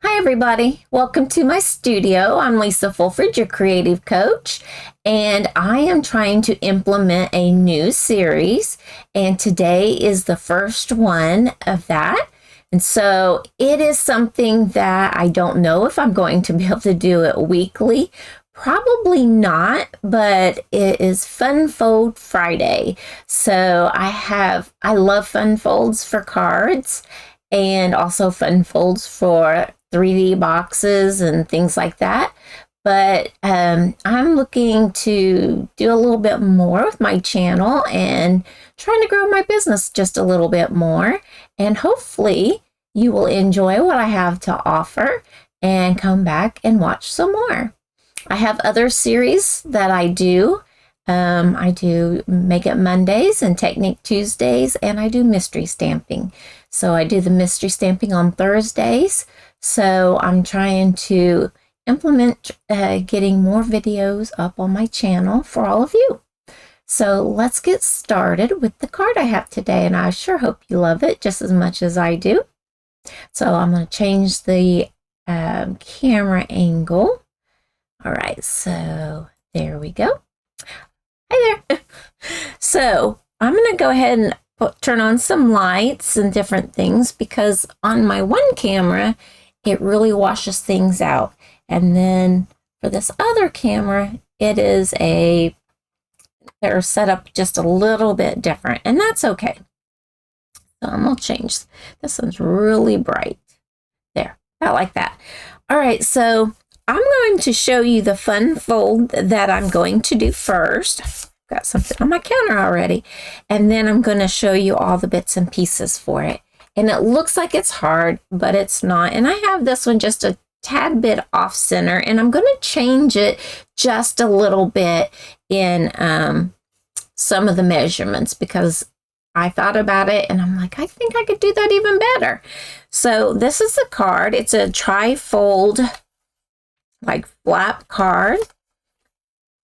Hi, everybody. Welcome to my studio. I'm Lisa Fulford, your creative coach, and I am trying to implement a new series. And today is the first one of that. And so it is something that I don't know if I'm going to be able to do it weekly. Probably not, but it is Fun Fold Friday. So I love fun folds for cards and also fun folds for 3D boxes and things like that. But I'm looking to do a little bit more with my channel and trying to grow my business just a little bit more. And hopefully you will enjoy what I have to offer and come back and watch some more. I have other series that I do. I do Makeup Mondays and Technique Tuesdays, and I do mystery stamping. So I do the mystery stamping on Thursdays. So I'm trying to implement getting more videos up on my channel for all of you. So let's get started with the card I have today, and I sure hope you love it just as much as I do. So I'm going to change the camera angle. All right, so there we go. Hi there. So I'm going to go ahead and turn on some lights and different things because on my one camera, it really washes things out. And then for this other camera, they're set up just a little bit different, and that's okay. So I'm going to change. This one's really bright. There, I like that. All right, so I'm going to show you the fun fold that I'm going to do first. I've got something on my counter already. And then I'm going to show you all the bits and pieces for it. And it looks like it's hard, but it's not. And I have this one just a tad bit off center, and I'm going to change it just a little bit in some of the measurements because I thought about it and I'm like, I think I could do that even better. So this is the card. It's a tri-fold, like flap card,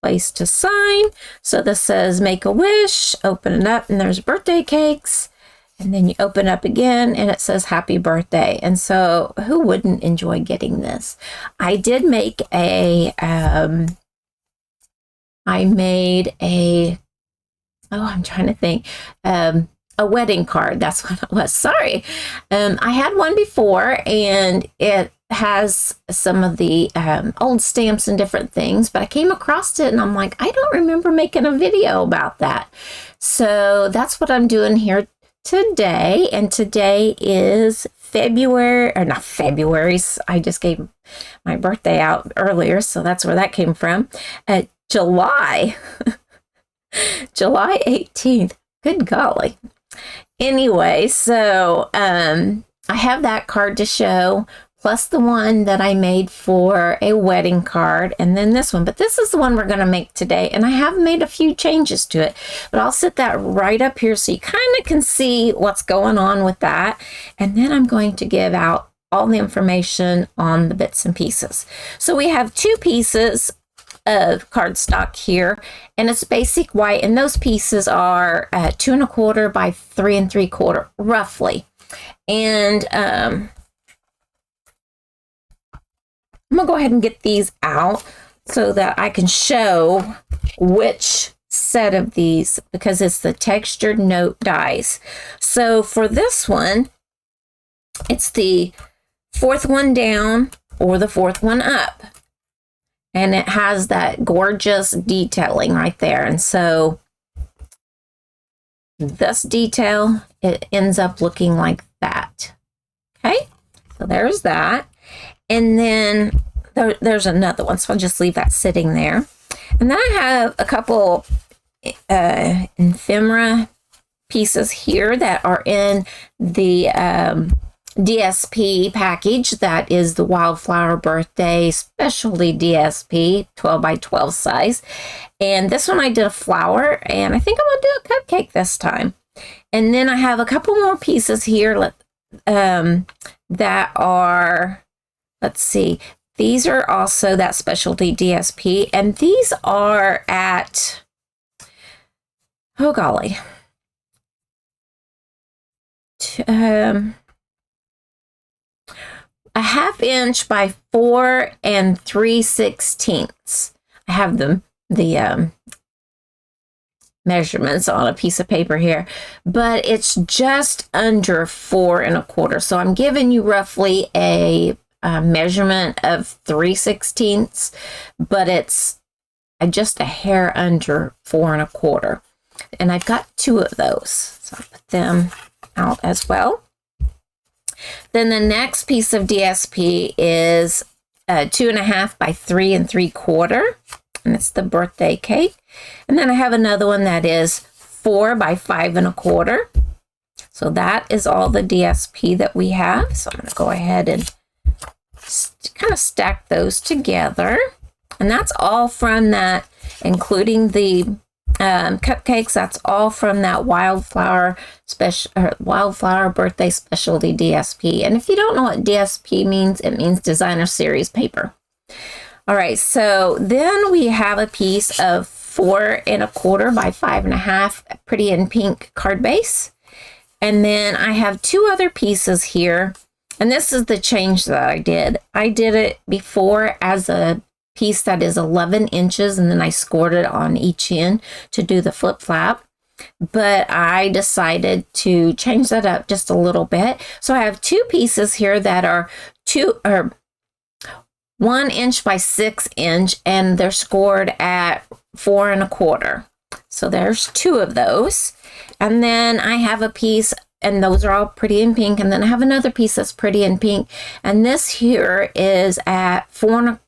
place to sign. So this says make a wish, open it up, and there's birthday cakes. And then you open up again and it says happy birthday. And so who wouldn't enjoy getting this? I did make I'm trying to think, a wedding card. That's what it was. Sorry. I had one before and it has some of the old stamps and different things, but I came across it and I'm like, I don't remember making a video about that. So that's what I'm doing here today. And today is not February. I just gave my birthday out earlier, so that's where that came from. July 18th. Good golly. Anyway, so I have that card to show, plus the one that I made for a wedding card, and then this one. But this is the one we're going to make today, and I have made a few changes to it. But I'll set that right up here so you kind of can see what's going on with that. And then I'm going to give out all the information on the bits and pieces. So we have two pieces of cardstock here, and it's basic white, and those pieces are 2 1/4 by 3 3/4 roughly. And I'm gonna go ahead and get these out so that I can show which set of these, because it's the textured note dies. So for this one, it's the 4th one down or the 4th one up. And it has that gorgeous detailing right there. And so this detail, it ends up looking like that. Okay, so there's that. And then there's another one, so I'll just leave that sitting there. And then I have a couple ephemera pieces here that are in the DSP package. That is the Wildflower Birthday Specialty DSP 12 by 12 size. And this one I did a flower, and I think I'm going to do a cupcake this time. And then I have a couple more pieces here that are, let's see, these are also that Specialty DSP, and these are at, oh golly, 1/2 inch by 4 3/16. I have the measurements on a piece of paper here, but it's just under 4 1/4. So I'm giving you roughly a measurement of 3/16, but it's just a hair under 4 1/4. And I've got 2 of those, so I'll put them out as well. Then the next piece of DSP is 2 1/2 by 3 3/4, and it's the birthday cake. And then I have another one that is 4 by 5 1/4. So that is all the DSP that we have. So I'm going to go ahead and kind of stack those together. And that's all from that, including the cupcakes. That's all from that Wildflower birthday specialty DSP. And if you don't know what DSP means, it means designer series paper. All right, so then we have a piece of 4 1/4 by 5 1/2 pretty in pink card base. And then I have 2 other pieces here. And this is the change that I did. I did it before as a piece that is 11 inches, and then I scored it on each end to do the flip flap. But I decided to change that up just a little bit. So I have 2 pieces here that are 1 inch by 6 inch, and they're scored at 4 1/4. So there's 2 of those. And then I have a piece, and those are all pretty in pink. And then I have another piece that's pretty in pink. And this here is at 2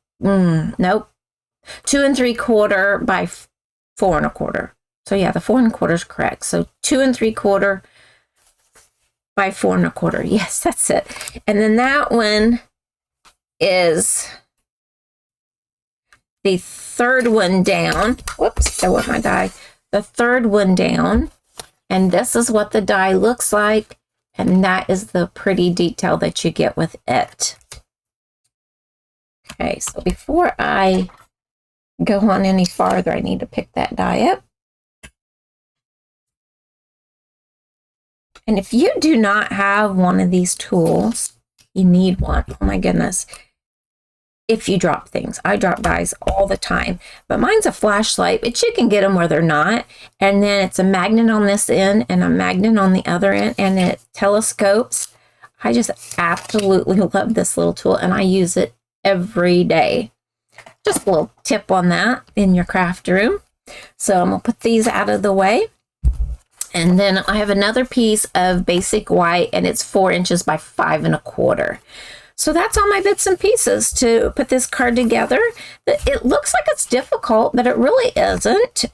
3/4 by 4 1/4. So yeah, the 4 1/4 is correct. So 2 3/4 by 4 1/4. Yes, that's it. And then that one is the third one down. Whoops, I want my die. The third one down. And this is what the die looks like. And that is the pretty detail that you get with it. Okay, so before I go on any farther, I need to pick that die up. And if you do not have one of these tools, you need one. Oh my goodness. If you drop things. I drop dies all the time, but mine's a flashlight, but you can get them where they're not. And then it's a magnet on this end and a magnet on the other end, and it telescopes. I just absolutely love this little tool, and I use it every day. Just a little tip on that in your craft room. So I'm gonna put these out of the way. And then I have another piece of basic white, and it's 4 inches by 5 1/4. So that's all my bits and pieces to put this card together. It looks like it's difficult, but it really isn't.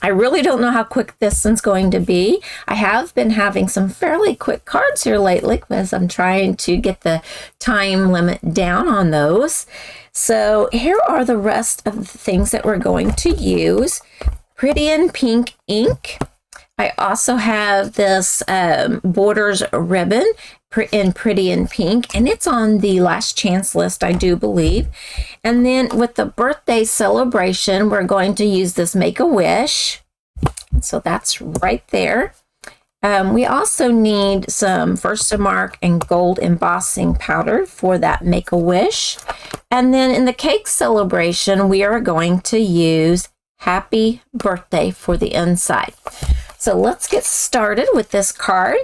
I really don't know how quick this one's going to be. I have been having some fairly quick cards here lately because I'm trying to get the time limit down on those. So here are the rest of the things that we're going to use. Pretty in pink ink. I also have this Borders ribbon in pretty in pink, and it's on the last chance list, I do believe. And then with the birthday celebration, we're going to use this Make-A-Wish. So that's right there. We also need some Versamark and gold embossing powder for that Make-A-Wish. And then in the cake celebration, we are going to use Happy Birthday for the inside. So let's get started with this card.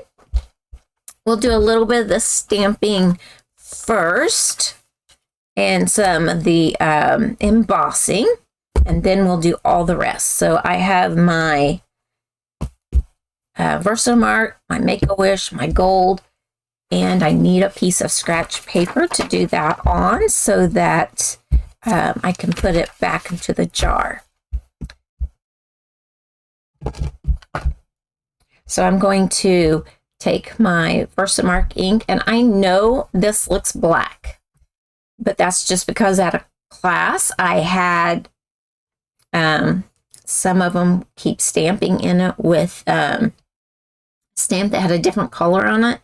We'll do a little bit of the stamping first and some of the embossing, and then we'll do all the rest. So I have my Versamark, my Make-A-Wish, my gold, and I need a piece of scratch paper to do that on so that I can put it back into the jar. So I'm going to take my Versamark ink, and I know this looks black, but that's just because at a class I had some of them keep stamping in it with stamp that had a different color on it,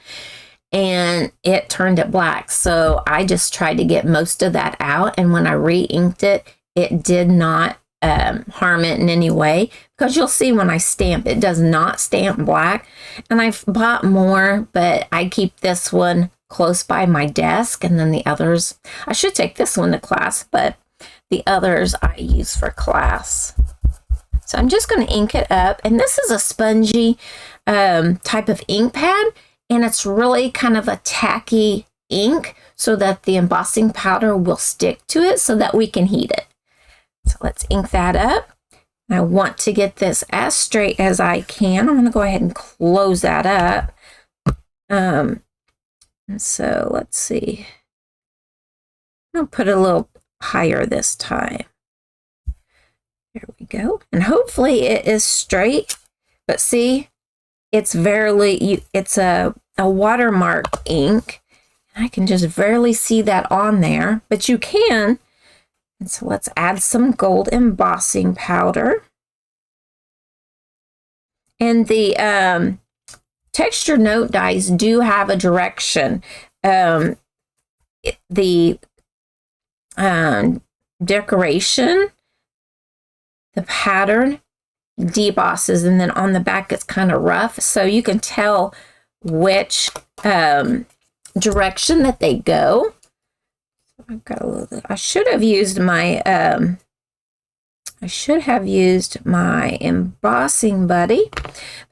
and it turned it black. So I just tried to get most of that out, and when I re-inked it, it did not harm it in any way, because you'll see when I stamp, it does not stamp black. And I've bought more, but I keep this one close by my desk, and then the others, I should take this one to class, but the others I use for class. So I'm just going to ink it up, and this is a spongy type of ink pad, and it's really kind of a tacky ink so that the embossing powder will stick to it so that we can heat it. So let's ink that up. I want to get this as straight as I can. I'm going to go ahead and close that up. And so let's see. I'll put it a little higher this time. There we go. And hopefully it is straight. But see, it's it's a watermark ink. I can just barely see that on there, but you can. And so let's add some gold embossing powder. And the texture note dies do have a direction. The decoration, the pattern debosses, and then on the back it's kind of rough, so you can tell which direction that they go. I've got a little. I should have used my embossing buddy.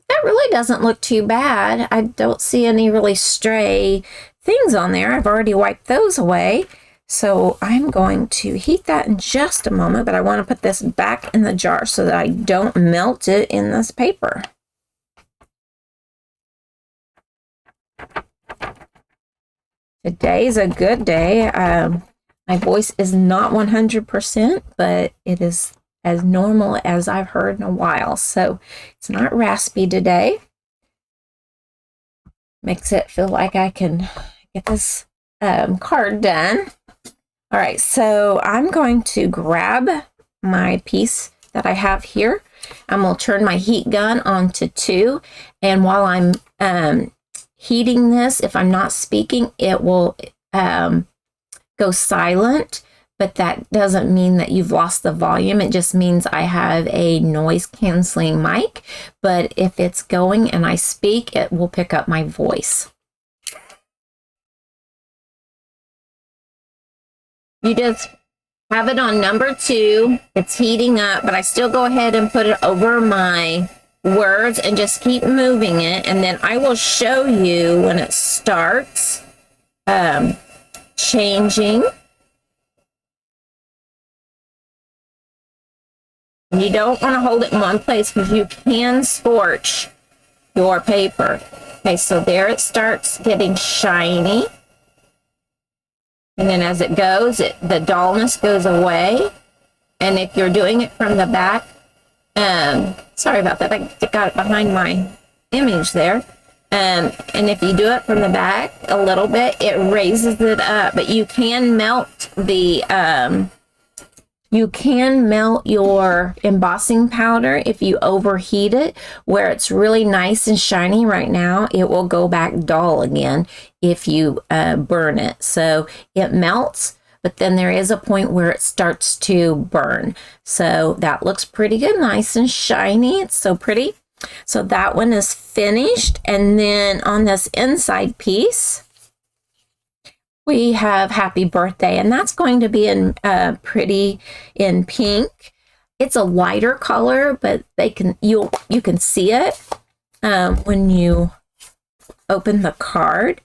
That really doesn't look too bad. I don't see any really stray things on there. I've already wiped those away. So I'm going to heat that in just a moment, but I want to put this back in the jar so that I don't melt it in this paper. Today's a good day. My voice is not 100%, but it is as normal as I've heard in a while. So it's not raspy today. Makes it feel like I can get this card done. All right, so I'm going to grab my piece that I have here. I'm going to turn my heat gun on to 2. And while I'm heating this, if I'm not speaking, it will go silent. But that doesn't mean that you've lost the volume. It just means I have a noise canceling mic. But if it's going and I speak, it will pick up my voice. You just have it on number 2. It's heating up, but I still go ahead and put it over my words and just keep moving it. And then I will show you when it starts changing. You don't want to hold it in one place because you can scorch your paper. Okay, so there it starts getting shiny. And then as it goes, the dullness goes away. And if you're doing it from the back, sorry about that, I got it behind my image there. And if you do it from the back a little bit, it raises it up. But you can melt your embossing powder if you overheat it. Where it's really nice and shiny right now, it will go back dull again if you burn it. So it melts, but then there is a point where it starts to burn. So that looks pretty good, nice and shiny. It's so pretty. So that one is finished. And then on this inside piece, we have Happy Birthday, and that's going to be in pretty in pink. It's a lighter color, but you can see it when you open the card.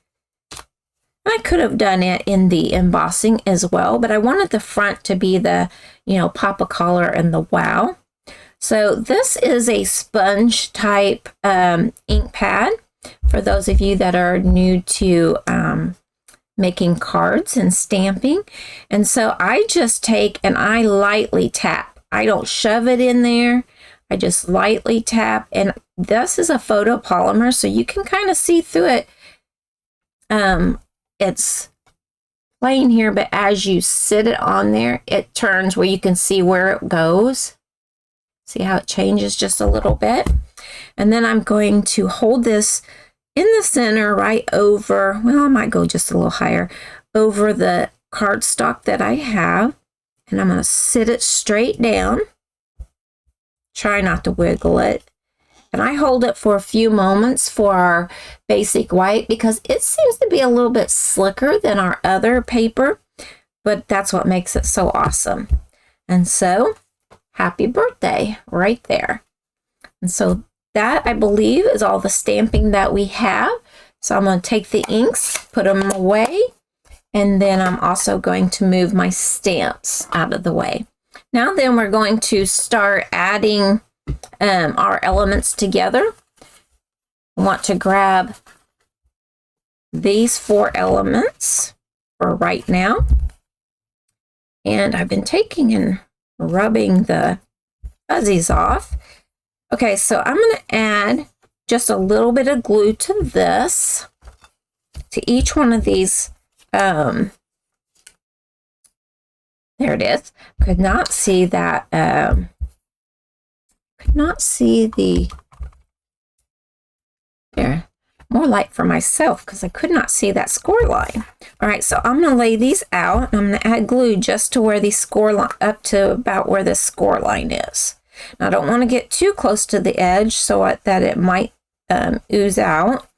I could have done it in the embossing as well, but I wanted the front to be the, pop a collar and the wow. So this is a sponge type ink pad for those of you that are new to making cards and stamping. And so I just take and I lightly tap. I don't shove it in there. I just lightly tap. And this is a photopolymer, so you can kind of see through it. It's plain here, but as you sit it on there, it turns where you can see where it goes. See how it changes just a little bit. And then I'm going to hold this in the center right over, well, I might go just a little higher, over the cardstock that I have. And I'm going to sit it straight down. Try not to wiggle it. And I hold it for a few moments for our basic white because it seems to be a little bit slicker than our other paper, but that's what makes it so awesome. And so, happy birthday right there. And so that, I believe, is all the stamping that we have. So I'm going to take the inks, put them away, and then I'm also going to move my stamps out of the way. Now then, we're going to start adding our elements together. I want to grab these 4 elements for right now. And I've been taking and rubbing the fuzzies off. Okay, so I'm going to add just a little bit of glue to this, to each one of these. There it is. Could not see that. Could not see the. There. More light for myself because I could not see that score line. All right, so I'm going to lay these out. I'm going to add glue just to where the score line, up to about where the score line is. Now, I don't want to get too close to the edge so that it might ooze out.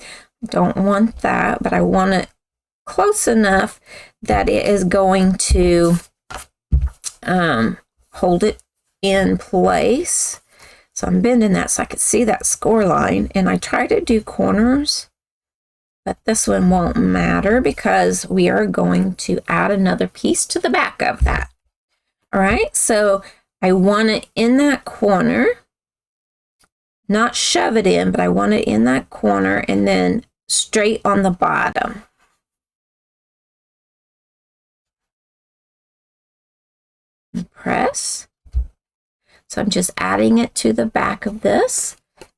Don't want that, but I want it close enough that it is going to hold it in place. So I'm bending that so I could see that score line, and I try to do corners, but this one won't matter because we are going to add another piece to the back of that. All right, so I want it in that corner, not shove it in, but I want it in that corner and then straight on the bottom. And press. So I'm just adding it to the back of this,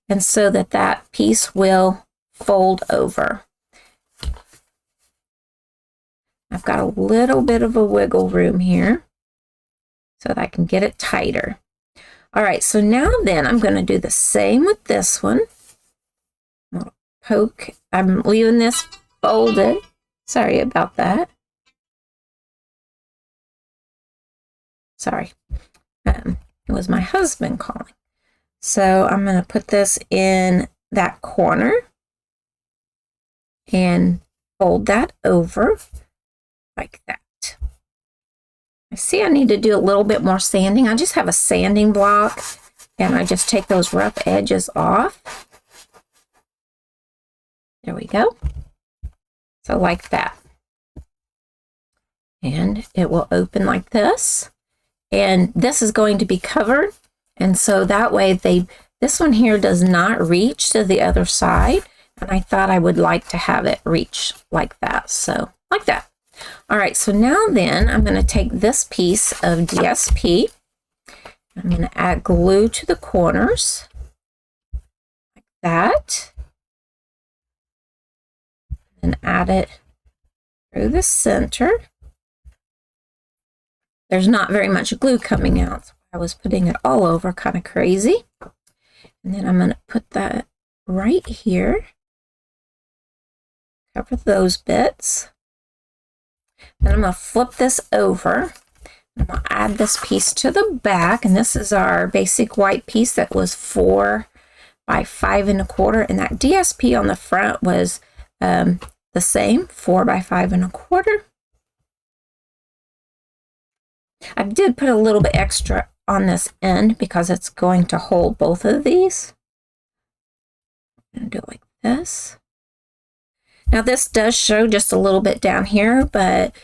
and so that that piece will fold over. I've got a little bit of a wiggle room here so that I can get it tighter. All right, so now then I'm going to do the same with this one. I'll poke. I'm leaving this folded. Sorry about that. Sorry. It was my husband calling. So I'm going to put this in that corner and fold that over like that. I see I need to do a little bit more sanding. I just have a sanding block and I just take those rough edges off. There we go. So like that. And it will open like this. And this is going to be covered, and so that way this one here does not reach to the other side, and I thought I would like to have it reach like that, so like that. All right, so now then I'm going to take this piece of DSP. I'm going to add glue to the corners like that, and add it through the center. There's not very much glue coming out, so I was putting it all over, kind of crazy. And then I'm going to put that right here. Cover those bits. Then I'm going to flip this over. I'm going to add this piece to the back, and this is our basic white piece that was 4 by 5 1/4, and that DSP on the front was the same, 4 by 5 1/4. I did put a little bit extra on this end because it's going to hold both of these. I'm going to do it like this. Now this does show just a little bit down here, but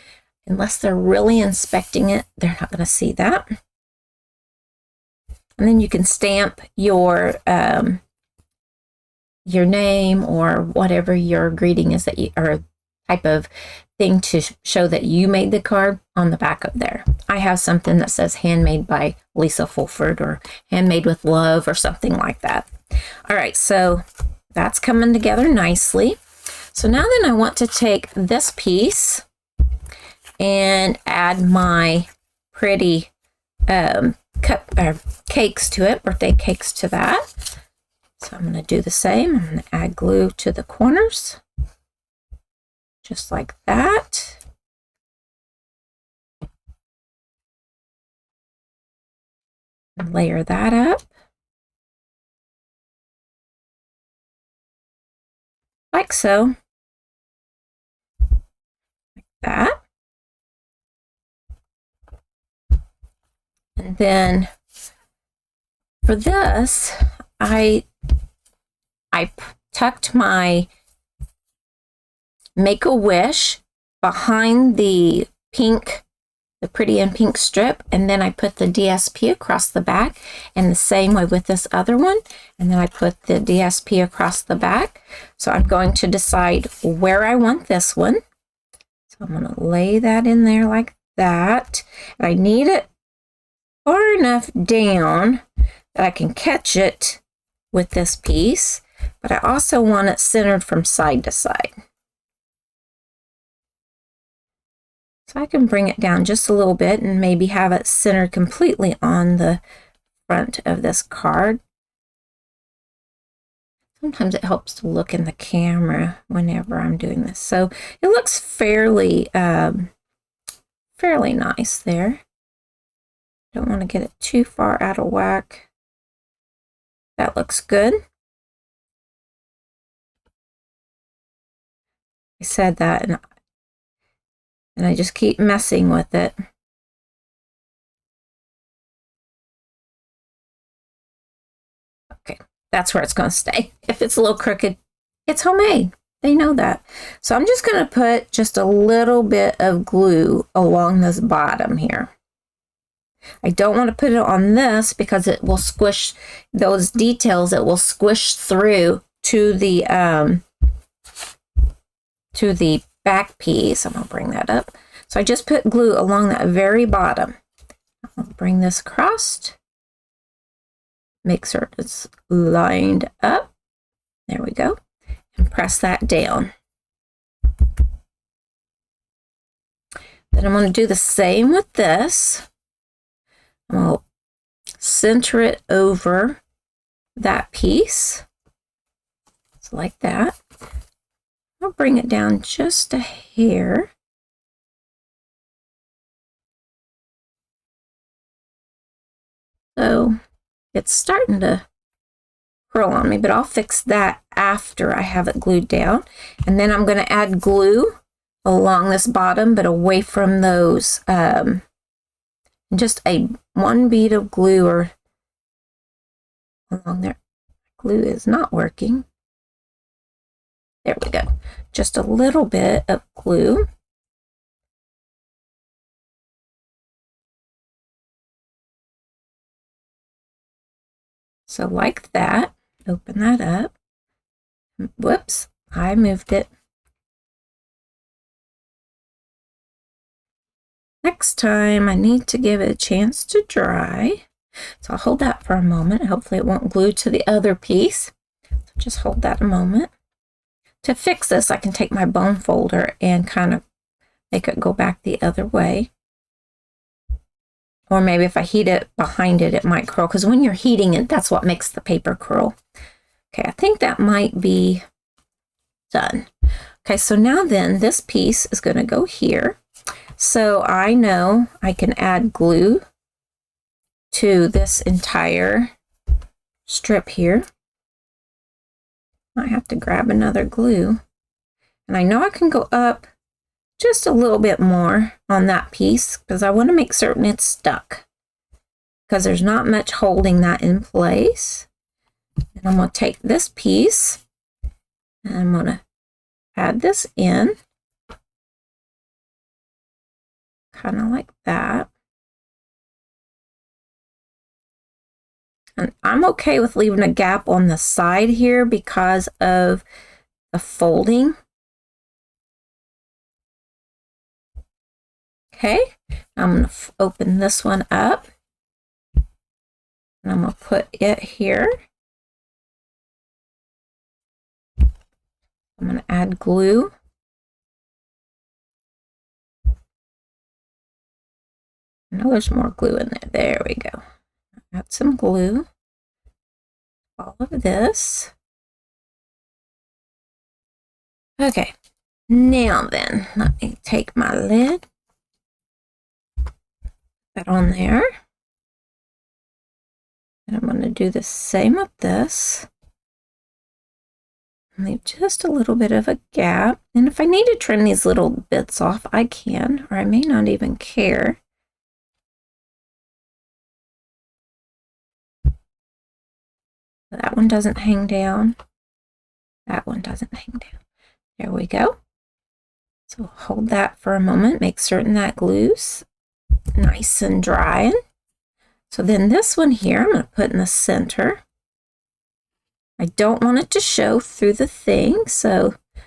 unless they're really inspecting it, they're not going to see that. And then you can stamp your name or whatever your greeting is that you, or type of thing to show that you made the card on the back of there. I have something that says handmade by Lisa Fulford or handmade with love or something like that. All right, so that's coming together nicely. So now then I want to take this piece and add my pretty cakes to it, birthday cakes to that. So I'm going to do the same. I'm going to add glue to the corners, just like that. And layer that up. like so. Like that. And then for this, I tucked my Make-A-Wish behind the pink, the pretty and pink strip, and then I put the DSP across the back, and the same way with this other one, and then I put the DSP across the back. So I'm going to decide where I want this one. So I'm going to lay that in there like that. And I need it far enough down that I can catch it with this piece, but I also want it centered from side to side. So I can bring it down just a little bit and maybe have it centered completely on the front of this card. Sometimes it helps to look in the camera whenever I'm doing this. So it looks fairly nice there. Don't want to get it too far out of whack. That looks good. I said that and I just keep messing with it. Okay, that's where it's going to stay. If it's a little crooked, it's homemade. They know that. So I'm just going to put just a little bit of glue along this bottom here. I don't want to put it on this because it will squish those details. It will squish through to the back piece. I'm going to bring that up. So I just put glue along that very bottom. I'll bring this across. Make sure it's lined up. There we go. And press that down. Then I'm going to do the same with this. I'm going to center it over that piece. So like that. I'll bring it down just a hair. So it's starting to curl on me, but I'll fix that after I have it glued down. And then I'm going to add glue along this bottom, but away from those, just one bead of glue or along there. Glue is not working. There we go. Just a little bit of glue. So like that. Open that up. Whoops, I moved it. Next time I need to give it a chance to dry. So I'll hold that for a moment. Hopefully it won't glue to the other piece. So just hold that a moment. To fix this, I can take my bone folder and kind of make it go back the other way. Or maybe if I heat it behind it, it might curl. Because when you're heating it, that's what makes the paper curl. Okay, I think that might be done. Okay, so now then, this piece is going to go here. So I know I can add glue to this entire strip here. Might have to grab another glue. And I know I can go up just a little bit more on that piece because I want to make certain it's stuck, because there's not much holding that in place. And I'm going to take this piece and I'm going to add this in, kind of like that. And I'm okay with leaving a gap on the side here because of the folding. Okay, I'm going to open this one up. And I'm going to put it here. I'm going to add glue. I know there's more glue in there. There we go. Add some glue. All of this. Okay, now then, let me take my lid. Put that on there. And I'm going to do the same with this. leave just a little bit of a gap. And if I need to trim these little bits off, I can, or I may not even care. That one doesn't hang down. That one doesn't hang down. There we go. So hold that for a moment, make certain that glue's nice and dry. So then this one here, I'm going to put in the center. I don't want it to show through the thing, so I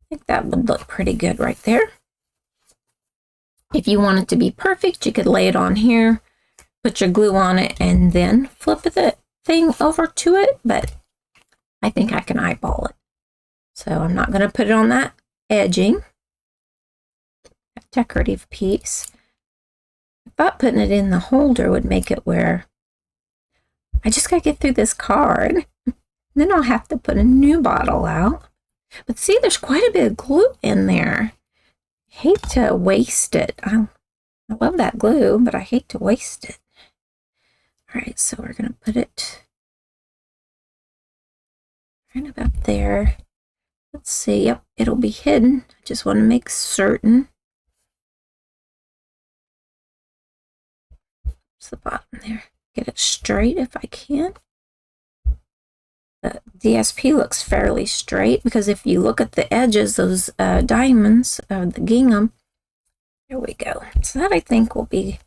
think that would look pretty good right there. If you want it to be perfect, you could lay it on here, put your glue on it, and then flip the thing over to it, but I think I can eyeball it. So I'm not going to put it on that edging, that decorative piece. I thought putting it in the holder would make it where I just got to get through this card. Then I'll have to put a new bottle out. But see, there's quite a bit of glue in there. I hate to waste it. I love that glue, but I hate to waste it. All right, so we're going to put it right about there. Let's see. Yep, it'll be hidden. I just want to make certain. It's the bottom there. Get it straight if I can. The DSP looks fairly straight because if you look at the edges, those diamonds of the gingham, there we go. So that I think will be,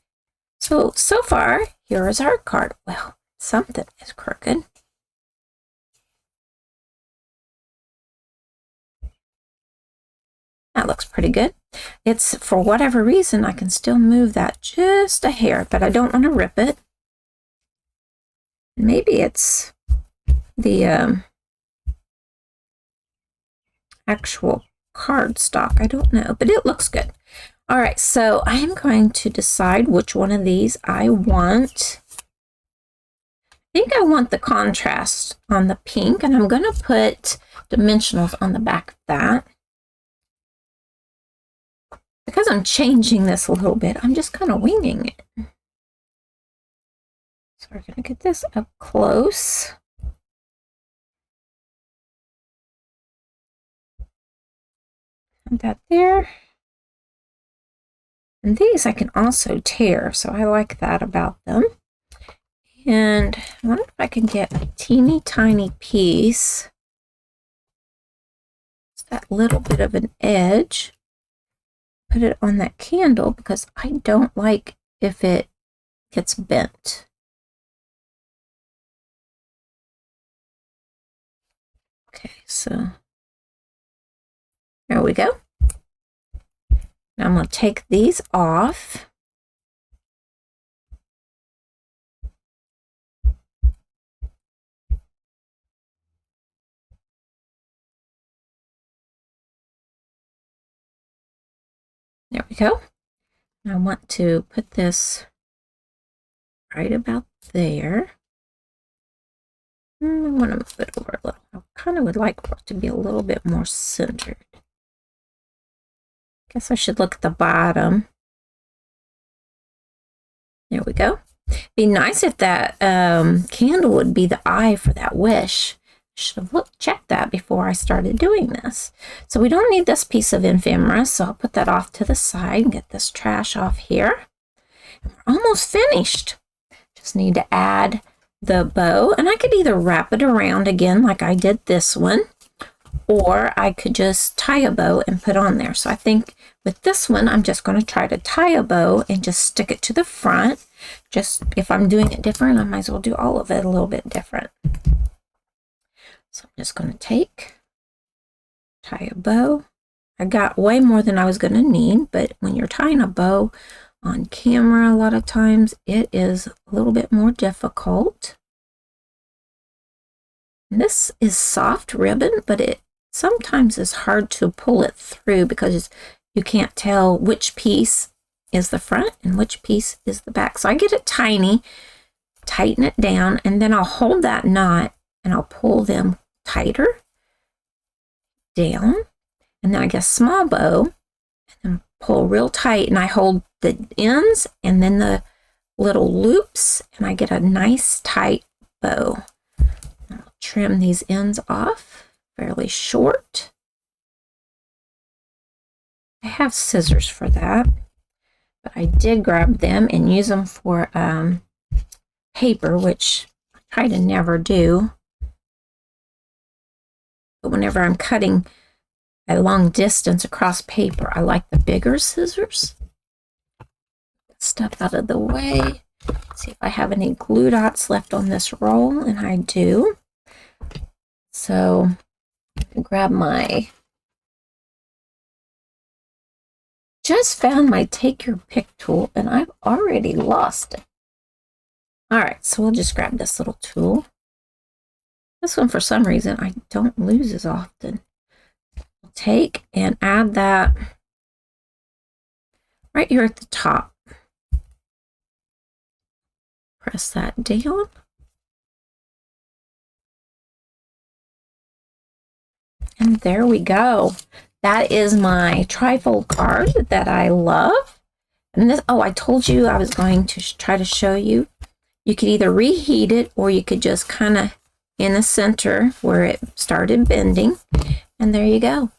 so far, here is our card. Well, something is crooked. That looks pretty good. It's, for whatever reason, I can still move that just a hair, but I don't want to rip it. Maybe it's the actual card stock. I don't know, but it looks good. All right, so I am going to decide which one of these I want. I think I want the contrast on the pink, and I'm going to put dimensionals on the back of that. Because I'm changing this a little bit, I'm just kind of winging it. So we're going to get this up close. That there. And these I can also tear, so I like that about them. And I wonder if I can get a teeny tiny piece. It's that little bit of an edge. Put it on that candle because I don't like if it gets bent. Okay, so there we go. Now I'm going to take these off. There we go. I want to put this right about there. I want to move it over a little. I kind of would like for it to be a little bit more centered. Guess I should look at the bottom. There we go. Be nice if that candle would be the eye for that wish. Should have checked that before I started doing this. So we don't need this piece of ephemera, so I'll put that off to the side and get this trash off here. And we're almost finished. Just need to add the bow, and I could either wrap it around again like I did this one, or I could just tie a bow and put on there. So I think with this one, I'm just going to try to tie a bow and just stick it to the front. Just if I'm doing it different, I might as well do all of it a little bit different. So I'm just going to tie a bow. I got way more than I was going to need, but when you're tying a bow on camera, a lot of times it is a little bit more difficult. And this is soft ribbon, but it sometimes is hard to pull it through because you can't tell which piece is the front and which piece is the back. So I get it tiny, tighten it down, and then I'll hold that knot and I'll pull them tighter down, and then I get a small bow and pull real tight, and I hold the ends and then the little loops, and I get a nice tight bow. I'll trim these ends off fairly short. I have scissors for that, but I did grab them and use them for paper, which I try to never do. But whenever I'm cutting a long distance across paper, I like the bigger scissors. Stuff out of the way. See if I have any glue dots left on this roll, and I do. So I can grab my, just found my take your pick tool, and I've already lost it. All right, so we'll just grab this little tool. This one, for some reason, I don't lose as often. I'll take and add that right here at the top. Press that down. And there we go. That is my trifold card that I love. And this, oh, I told you I was going to try to show you. You could either reheat it, or you could just kind of in the center where it started bending. And there you go.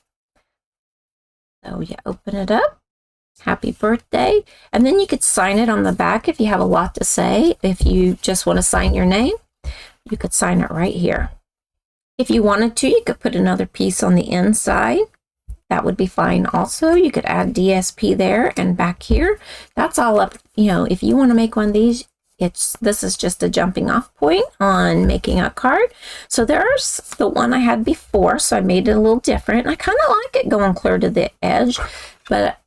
So you open it up. Happy birthday. And then you could sign it on the back if you have a lot to say. If you just want to sign your name, you could sign it right here. If you wanted to, you could put another piece on the inside. That would be fine also. You could add DSP there and back here. That's all up, you know, if you want to make one of these, this is just a jumping off point on making a card. So there's the one I had before, so I made it a little different. I kind of like it going clear to the edge, but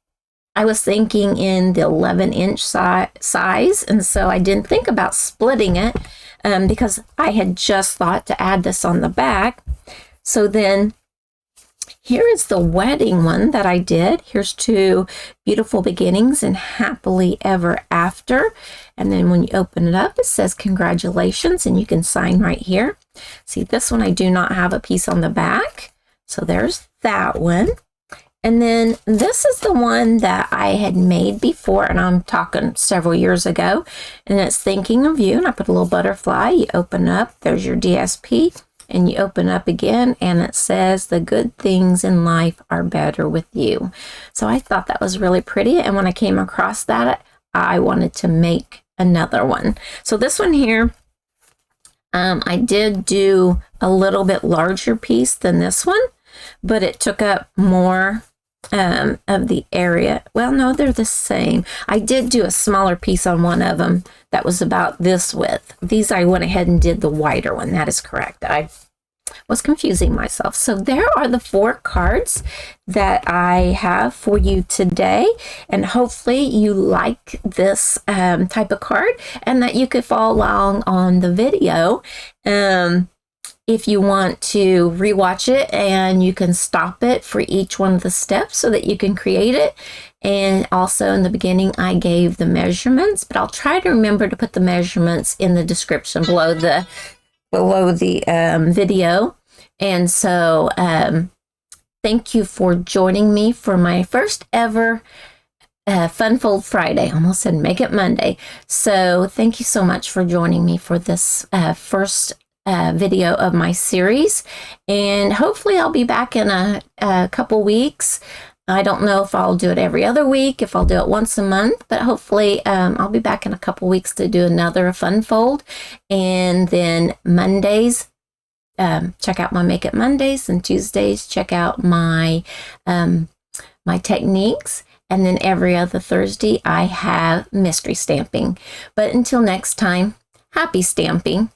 I was thinking in the 11-inch size, and so I didn't think about splitting it because I had just thought to add this on the back. So then here is the wedding one that I did. Here's to beautiful beginnings and happily ever after. And then when you open it up, it says congratulations, and you can sign right here. See, this one I do not have a piece on the back. So there's that one. And then this is the one that I had made before, and I'm talking several years ago. And it's thinking of you, and I put a little butterfly. You open up, there's your DSP. And you open up again, and it says the good things in life are better with you. So I thought that was really pretty, and when I came across that, I wanted to make another one. So this one here, I did do a little bit larger piece than this one, but it took up more of the area. Well, no, they're the same. I did do a smaller piece on one of them that was about this width. These I went ahead and did the wider one. That is correct. I was confusing myself. So there are the 4 cards that I have for you today, and hopefully you like this type of card and that you could follow along on the video. If you want to rewatch it, and you can stop it for each one of the steps so that you can create it. And also in the beginning, I gave the measurements, but I'll try to remember to put the measurements in the description below the video. And so thank you for joining me for my first ever Fun Fold Friday. Almost said Make It Monday. So thank you so much for joining me for this first video of my series, and hopefully I'll be back in a couple weeks. I don't know if I'll do it every other week, if I'll do it once a month, but hopefully I'll be back in a couple weeks to do another Fun Fold. And then Mondays, check out my Make It Mondays, and Tuesdays check out my my techniques. And then every other Thursday I have mystery stamping. But until next time, happy stamping.